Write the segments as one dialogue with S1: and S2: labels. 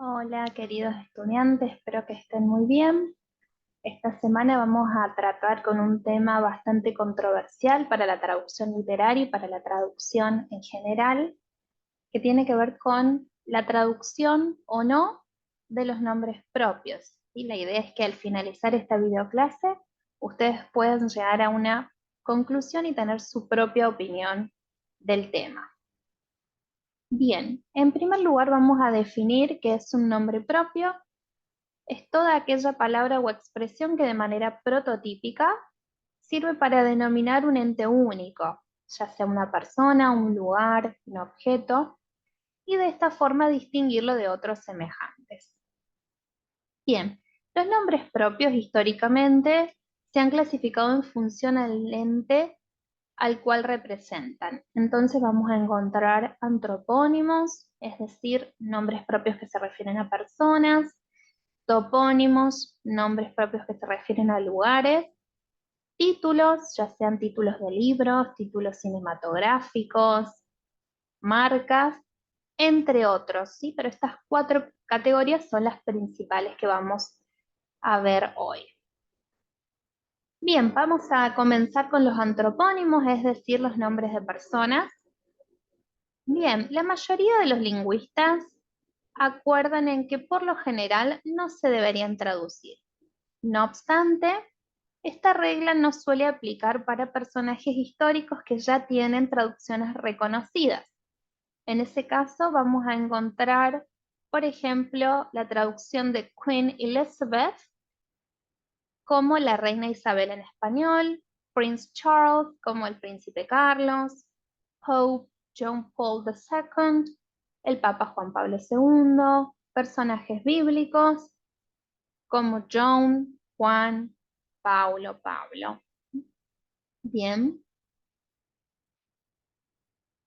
S1: Hola, queridos estudiantes, espero que estén muy bien. Esta semana vamos a tratar con un tema bastante controversial para la traducción literaria y para la traducción en general, que tiene que ver con la traducción o no de los nombres propios. Y la idea es que al finalizar esta videoclase, ustedes puedan llegar a una conclusión y tener su propia opinión del tema. Bien, en primer lugar vamos a definir qué es un nombre propio. Es toda aquella palabra o expresión que de manera prototípica sirve para denominar un ente único, ya sea una persona, un lugar, un objeto, y de esta forma distinguirlo de otros semejantes. Bien, los nombres propios históricamente se han clasificado en función al ente al cual representan. Entonces vamos a encontrar antropónimos, es decir, nombres propios que se refieren a personas, topónimos, nombres propios que se refieren a lugares, títulos, ya sean títulos de libros, títulos cinematográficos, marcas, entre otros, ¿sí? Pero estas cuatro categorías son las principales que vamos a ver hoy. Bien, vamos a comenzar con los antropónimos, es decir, los nombres de personas. Bien, la mayoría de los lingüistas acuerdan en que por lo general no se deberían traducir. No obstante, esta regla no suele aplicar para personajes históricos que ya tienen traducciones reconocidas. En ese caso vamos a encontrar, por ejemplo, la traducción de Queen Elizabeth como la reina Isabel en español, Prince Charles como el príncipe Carlos, Pope John Paul II, el Papa Juan Pablo II, personajes bíblicos como John, Juan, Paulo, Pablo. Bien.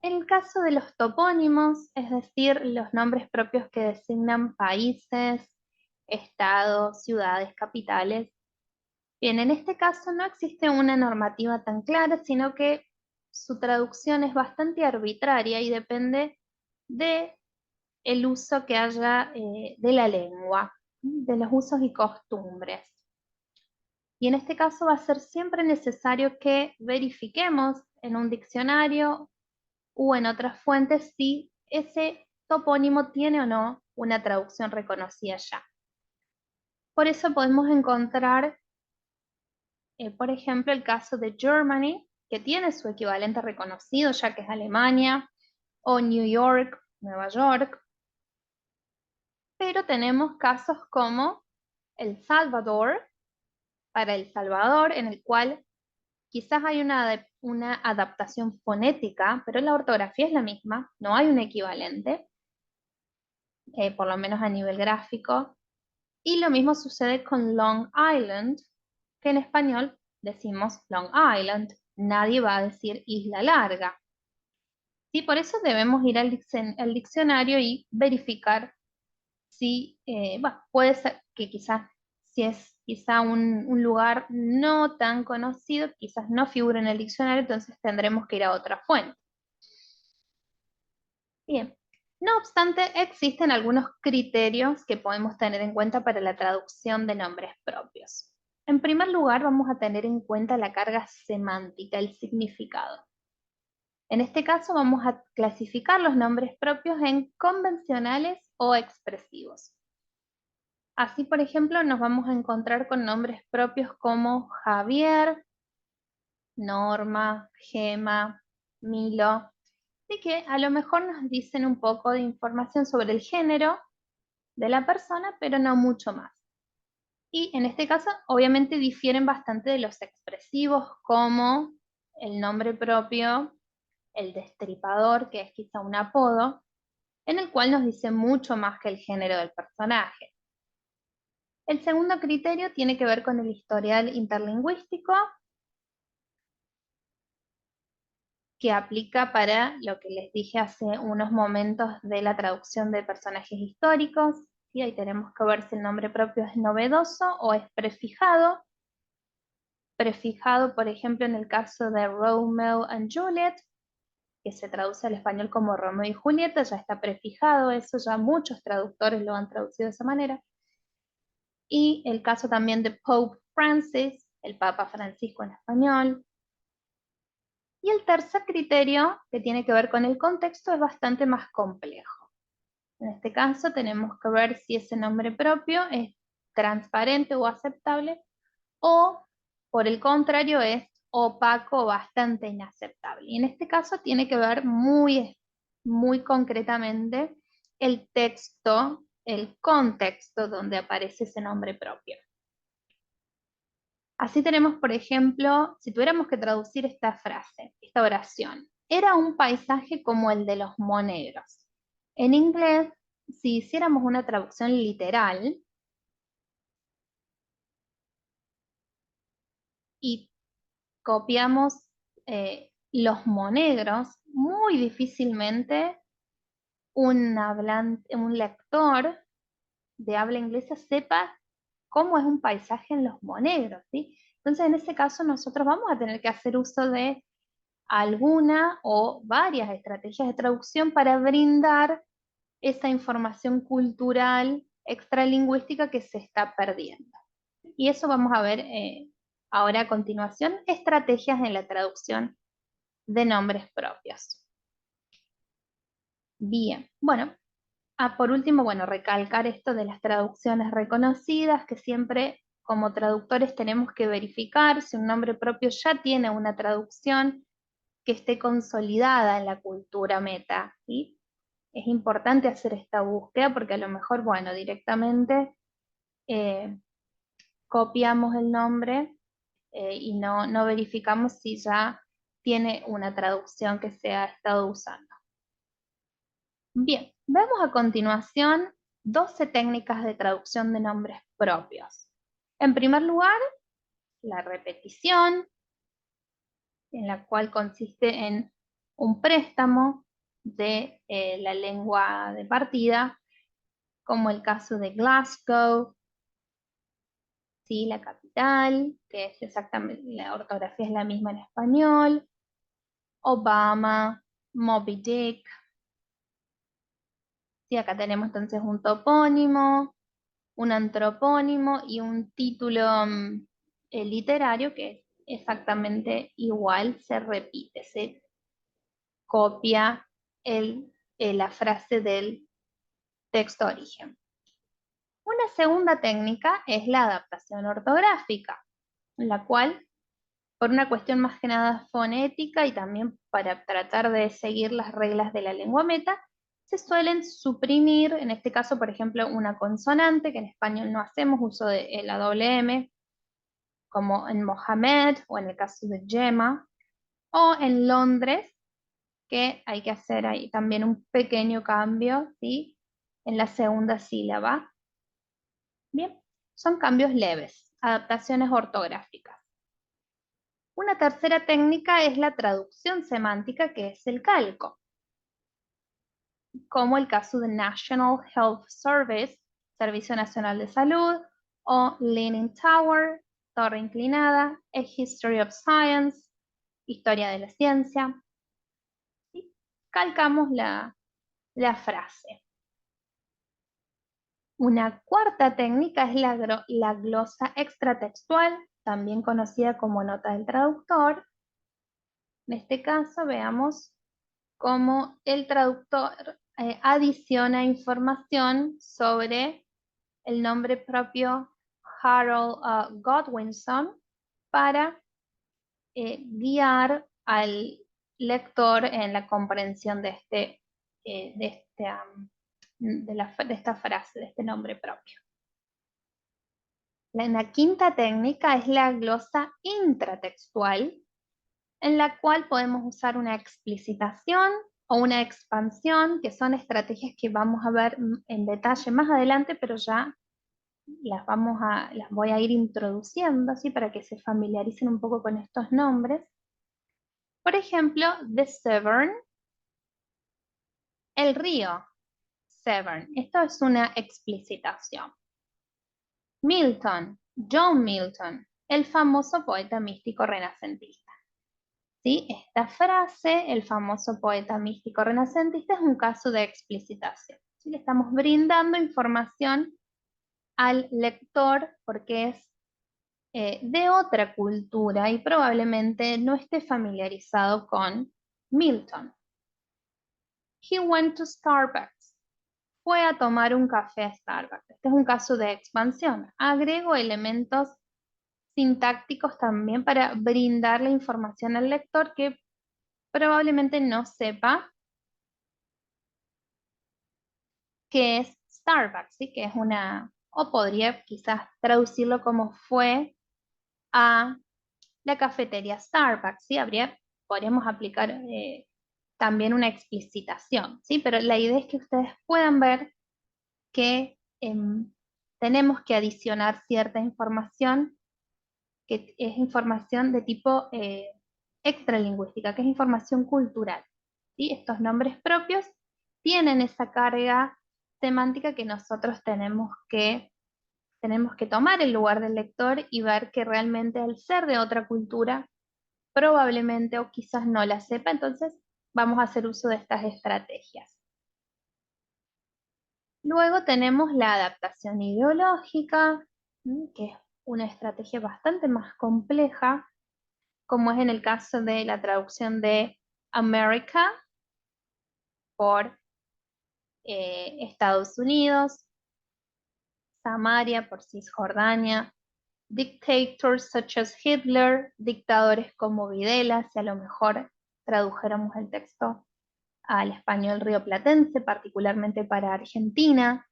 S1: En el caso de los topónimos, es decir, los nombres propios que designan países, estados, ciudades, capitales, bien, en este caso no existe una normativa tan clara, sino que su traducción es bastante arbitraria y depende de el uso que haya de la lengua, de los usos y costumbres. Y en este caso va a ser siempre necesario que verifiquemos en un diccionario o en otras fuentes si ese topónimo tiene o no una traducción reconocida ya. Por eso podemos encontrar, por ejemplo, el caso de Germany, que tiene su equivalente reconocido ya que es Alemania, o New York, Nueva York, pero tenemos casos como El Salvador, para El Salvador, en el cual quizás hay una adaptación fonética, pero la ortografía es la misma, no hay un equivalente, por lo menos a nivel gráfico. Y lo mismo sucede con Long Island, que en español decimos Long Island, nadie va a decir isla larga. ¿Sí? Por eso debemos ir al diccionario y verificar si, bueno, puede ser que quizás, si es quizá un lugar no tan conocido, quizás no figure en el diccionario, entonces tendremos que ir a otra fuente. Bien. No obstante, existen algunos criterios que podemos tener en cuenta para la traducción de nombres propios. En primer lugar, vamos a tener en cuenta la carga semántica, el significado. En este caso, vamos a clasificar los nombres propios en convencionales o expresivos. Así, por ejemplo, nos vamos a encontrar con nombres propios como Javier, Norma, Gema, Milo, y que a lo mejor nos dicen un poco de información sobre el género de la persona, pero no mucho más. Y en este caso, obviamente difieren bastante de los expresivos, como el nombre propio, el destripador, que es quizá un apodo, en el cual nos dice mucho más que el género del personaje. El segundo criterio tiene que ver con el historial interlingüístico, que aplica para lo que les dije hace unos momentos de la traducción de personajes históricos. ¿Sí? Ahí tenemos que ver si el nombre propio es novedoso o es prefijado. Prefijado, por ejemplo, en el caso de Romeo and Juliet, que se traduce al español como Romeo y Julieta, ya está prefijado eso, ya muchos traductores lo han traducido de esa manera. Y el caso también de Pope Francis, el Papa Francisco en español. Y el tercer criterio, que tiene que ver con el contexto, es bastante más complejo. En este caso tenemos que ver si ese nombre propio es transparente o aceptable, o por el contrario es opaco o bastante inaceptable. Y en este caso tiene que ver muy concretamente el texto, el contexto donde aparece ese nombre propio. Así tenemos, por ejemplo, si tuviéramos que traducir esta frase, esta oración, era un paisaje como el de los monegros. En inglés, si hiciéramos una traducción literal y copiamos los monegros, muy difícilmente un lector de habla inglesa sepa cómo es un paisaje en los monegros, ¿sí? Entonces, en ese caso, nosotros vamos a tener que hacer uso de alguna o varias estrategias de traducción para brindar esa información cultural extralingüística que se está perdiendo. Y eso vamos a ver ahora a continuación, estrategias en la traducción de nombres propios. Bien, bueno, por último, bueno, recalcar esto de las traducciones reconocidas, que siempre como traductores tenemos que verificar si un nombre propio ya tiene una traducción que esté consolidada en la cultura meta, ¿sí? Es importante hacer esta búsqueda porque a lo mejor, bueno, directamente copiamos el nombre y no verificamos si ya tiene una traducción que se ha estado usando. Bien, vemos a continuación 12 técnicas de traducción de nombres propios. En primer lugar, la repetición, en la cual consiste en un préstamo de la lengua de partida, como el caso de Glasgow, ¿sí? La capital, que es exactamente, la ortografía es la misma en español, Obama, Moby Dick. Sí, acá tenemos entonces un topónimo, un antropónimo y un título literario que es exactamente igual, se repite, se copia la frase del texto origen. Una segunda técnica es la adaptación ortográfica, en la cual, por una cuestión más que nada fonética y también para tratar de seguir las reglas de la lengua meta, se suelen suprimir, en este caso, por ejemplo, una consonante, que en español no hacemos uso de la doble M, como en Mohamed o en el caso de Gemma, o en Londres, que hay que hacer ahí también un pequeño cambio, ¿sí? En la segunda sílaba. Bien, son cambios leves, adaptaciones ortográficas. Una tercera técnica es la traducción semántica, que es el calco, como el caso de National Health Service, Servicio Nacional de Salud, o Leaning Tower, Torre Inclinada, A History of Science, Historia de la Ciencia. ¿Sí? Calcamos la frase. Una cuarta técnica es la glosa extratextual, también conocida como nota del traductor. En este caso, veamos cómo el traductor adiciona información sobre el nombre propio Harold Godwinson para guiar al lector en la comprensión de esta frase, de este nombre propio. La quinta técnica es la glosa intratextual, en la cual podemos usar una explicitación o una expansión, que son estrategias que vamos a ver en detalle más adelante, pero ya las voy a ir introduciendo, ¿sí? Para que se familiaricen un poco con estos nombres. Por ejemplo, The Severn, el río Severn. Esto es una explicitación. Milton, John Milton, el famoso poeta místico renacentista. ¿sí? Esta frase, el famoso poeta místico renacentista, es un caso de explicitación. ¿Sí? Le estamos brindando información al lector porque es de otra cultura y probablemente no esté familiarizado con Milton. He went to Starbucks. Fue a tomar un café a Starbucks. Este es un caso de expansión. Agrego elementos sintácticos también para brindar la información al lector que probablemente no sepa qué es Starbucks, ¿sí? Que es o podría quizás traducirlo como fue a la cafetería Starbucks, ¿sí? Podríamos aplicar también una explicitación, ¿sí? Pero la idea es que ustedes puedan ver que tenemos que adicionar cierta información, que es información de tipo extralingüística, que es información cultural, ¿sí? Estos nombres propios tienen esa carga semántica que nosotros tenemos que tomar el lugar del lector y ver que realmente al ser de otra cultura, probablemente o quizás no la sepa, entonces vamos a hacer uso de estas estrategias. Luego tenemos la adaptación ideológica, que es una estrategia bastante más compleja, como es en el caso de la traducción de America por Estados Unidos, Samaria por Cisjordania, dictators such as Hitler, dictadores como Videla, si a lo mejor tradujéramos el texto al español rioplatense, particularmente para Argentina.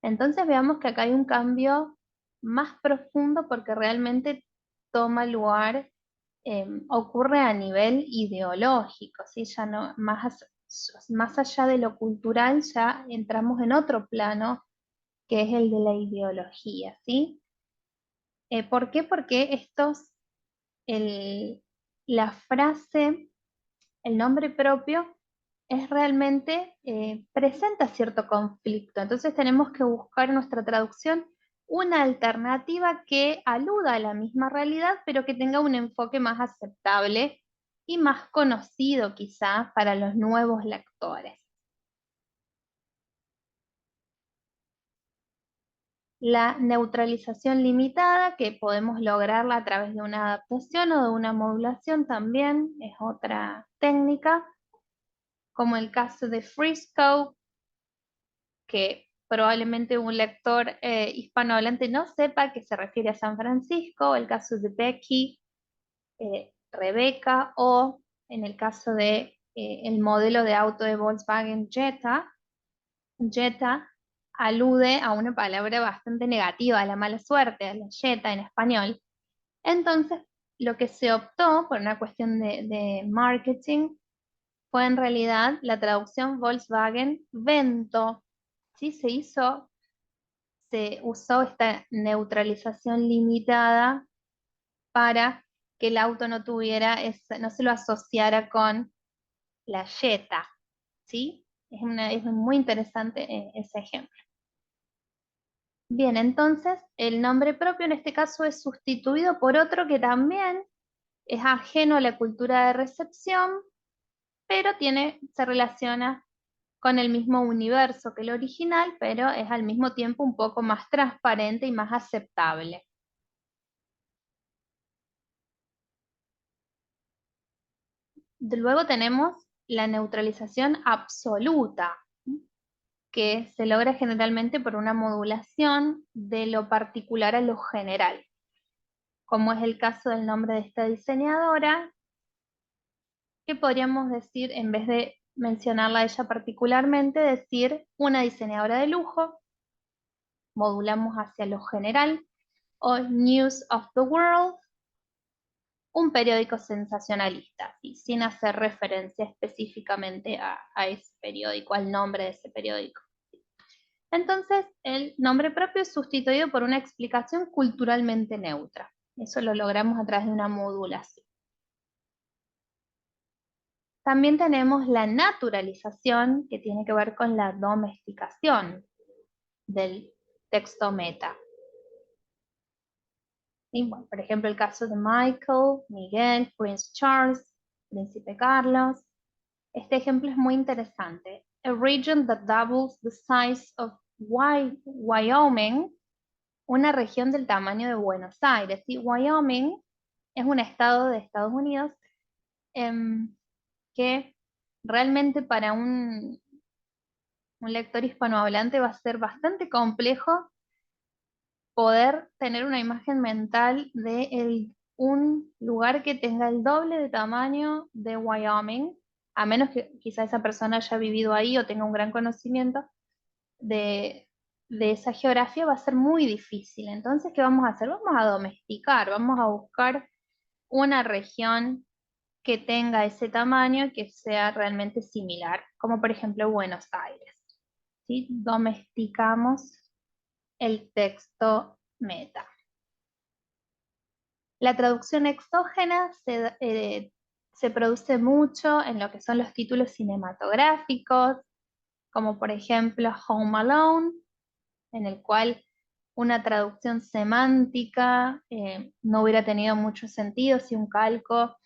S1: Entonces veamos que acá hay un cambio más profundo porque realmente toma lugar, ocurre a nivel ideológico, ¿sí? Ya no, más allá de lo cultural, ya entramos en otro plano que es el de la ideología, ¿sí? ¿Por qué? Porque el, la frase, el nombre propio, es realmente, presenta cierto conflicto. Entonces tenemos que buscar en nuestra traducción una alternativa que aluda a la misma realidad, pero que tenga un enfoque más aceptable y más conocido quizá para los nuevos lectores. La neutralización limitada, que podemos lograrla a través de una adaptación o de una modulación también, es otra técnica, como el caso de Frisco, que probablemente un lector hispanohablante no sepa que se refiere a San Francisco, o el caso de Becky, Rebeca, o en el caso de el modelo de auto de Volkswagen Jetta. Jetta alude a una palabra bastante negativa, a la mala suerte, a la Jetta en español. Entonces, lo que se optó por una cuestión de marketing fue en realidad la traducción Volkswagen Vento. ¿Sí? Se usó esta neutralización limitada para que el auto no se lo asociara con la Jetta, ¿sí? Es muy interesante ese ejemplo. Bien, entonces el nombre propio en este caso es sustituido por otro que también es ajeno a la cultura de recepción, pero se relaciona con el mismo universo que el original, pero es al mismo tiempo un poco más transparente y más aceptable. Luego tenemos la neutralización absoluta, que se logra generalmente por una modulación de lo particular a lo general, como es el caso del nombre de esta diseñadora, que podríamos decir, en vez de mencionarla a ella particularmente, decir una diseñadora de lujo, modulamos hacia lo general, o News of the World, un periódico sensacionalista, y sin hacer referencia específicamente a ese periódico, al nombre de ese periódico. Entonces, el nombre propio es sustituido por una explicación culturalmente neutra. Eso lo logramos a través de una modulación. También tenemos la naturalización, que tiene que ver con la domesticación del texto meta. ¿Sí? Bueno, por ejemplo, el caso de Michael, Miguel, Prince Charles, Príncipe Carlos. Este ejemplo es muy interesante. A region that doubles the size of Wyoming, una región del tamaño de Buenos Aires. ¿Sí? Wyoming es un estado de Estados Unidos que realmente para un lector hispanohablante va a ser bastante complejo poder tener una imagen mental de un lugar que tenga el doble de tamaño de Wyoming, a menos que quizá esa persona haya vivido ahí o tenga un gran conocimiento de esa geografía, va a ser muy difícil. Entonces, ¿qué vamos a hacer? Vamos a domesticar, vamos a buscar una región que tenga ese tamaño que sea realmente similar, como por ejemplo Buenos Aires. ¿Sí? Domesticamos el texto meta. La traducción exógena se produce mucho en lo que son los títulos cinematográficos, como por ejemplo Home Alone, en el cual una traducción semántica no hubiera tenido mucho sentido si un calco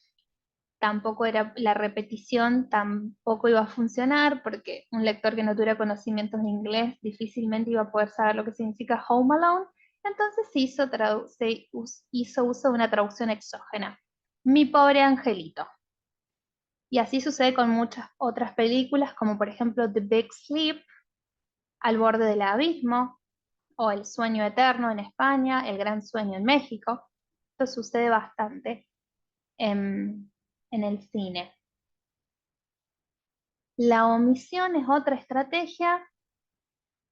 S1: tampoco era la repetición, tampoco iba a funcionar porque un lector que no tuviera conocimientos de inglés difícilmente iba a poder saber lo que significa Home Alone. Entonces se hizo uso de una traducción exógena. Mi pobre angelito. Y así sucede con muchas otras películas, como por ejemplo The Big Sleep, Al borde del abismo, o El sueño eterno en España, El gran sueño en México. Esto sucede bastante en el cine. La omisión es otra estrategia.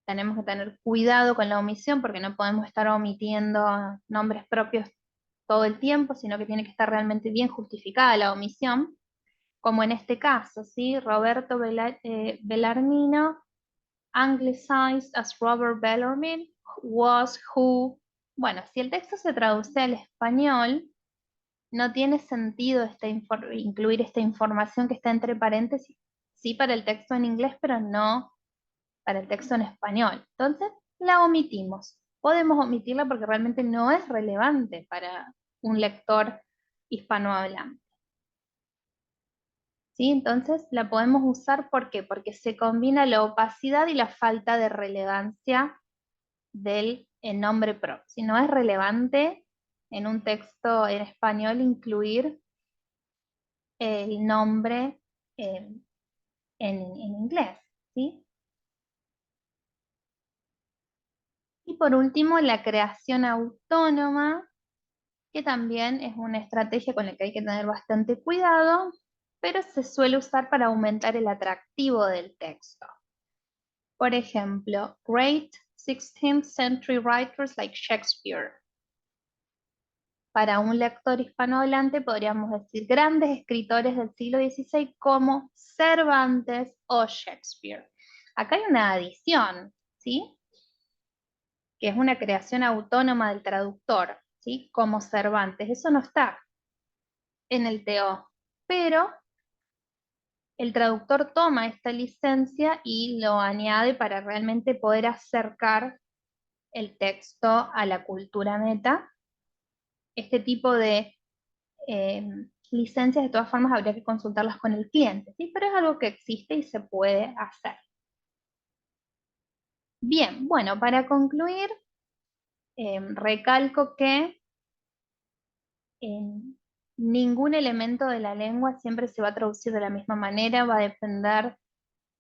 S1: Tenemos que tener cuidado con la omisión porque no podemos estar omitiendo nombres propios todo el tiempo, sino que tiene que estar realmente bien justificada la omisión, como en este caso, ¿sí? Roberto Bellarmino, anglicized as Robert Bellarmine, was who. Bueno, si el texto se traduce al español, no tiene sentido incluir esta información que está entre paréntesis, sí para el texto en inglés, pero no para el texto en español. Entonces, la omitimos. Podemos omitirla porque realmente no es relevante para un lector hispanohablante. ¿Sí? Entonces, la podemos usar, ¿por qué? Porque se combina la opacidad y la falta de relevancia del nombre propio. Si no es relevante en un texto en español incluir el nombre eh, en inglés, ¿sí? Y por último, la creación autónoma, que también es una estrategia con la que hay que tener bastante cuidado, pero se suele usar para aumentar el atractivo del texto. Por ejemplo, great 16th century writers like Shakespeare. Para un lector hispanohablante podríamos decir grandes escritores del siglo XVI como Cervantes o Shakespeare. Acá hay una adición, ¿sí? Que es una creación autónoma del traductor, ¿sí? Como Cervantes. Eso no está en el TO, pero el traductor toma esta licencia y lo añade para realmente poder acercar el texto a la cultura meta. Este tipo de licencias de todas formas habría que consultarlas con el cliente, ¿sí? Pero es algo que existe y se puede hacer. Bien, bueno, para concluir, recalco que ningún elemento de la lengua siempre se va a traducir de la misma manera, va a depender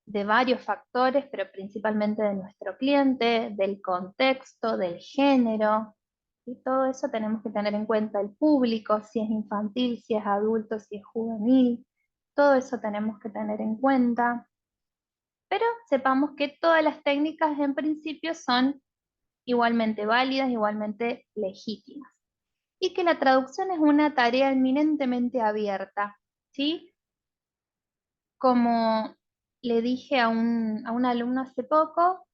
S1: de varios factores, pero principalmente de nuestro cliente, del contexto, del género, y todo eso tenemos que tener en cuenta el público, si es infantil, si es adulto, si es juvenil, todo eso tenemos que tener en cuenta, pero sepamos que todas las técnicas en principio son igualmente válidas, igualmente legítimas, y que la traducción es una tarea eminentemente abierta, ¿sí? Como le dije a un alumno hace poco,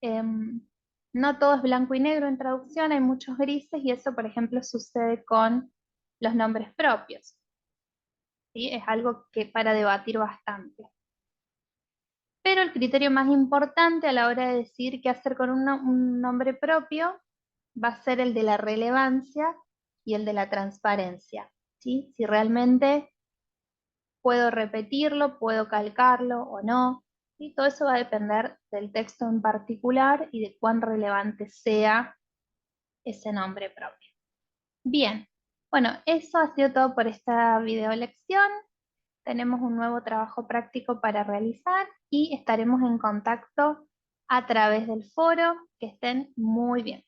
S1: no todo es blanco y negro en traducción, hay muchos grises y eso, por ejemplo, sucede con los nombres propios. ¿Sí? Es algo que para debatir bastante. Pero el criterio más importante a la hora de decidir qué hacer con un nombre propio va a ser el de la relevancia y el de la transparencia, ¿sí? Si realmente puedo repetirlo, puedo calcarlo o no, y todo eso va a depender del texto en particular y de cuán relevante sea ese nombre propio. Bien, bueno, eso ha sido todo por esta video lección. Tenemos un nuevo trabajo práctico para realizar y estaremos en contacto a través del foro. Que estén muy bien.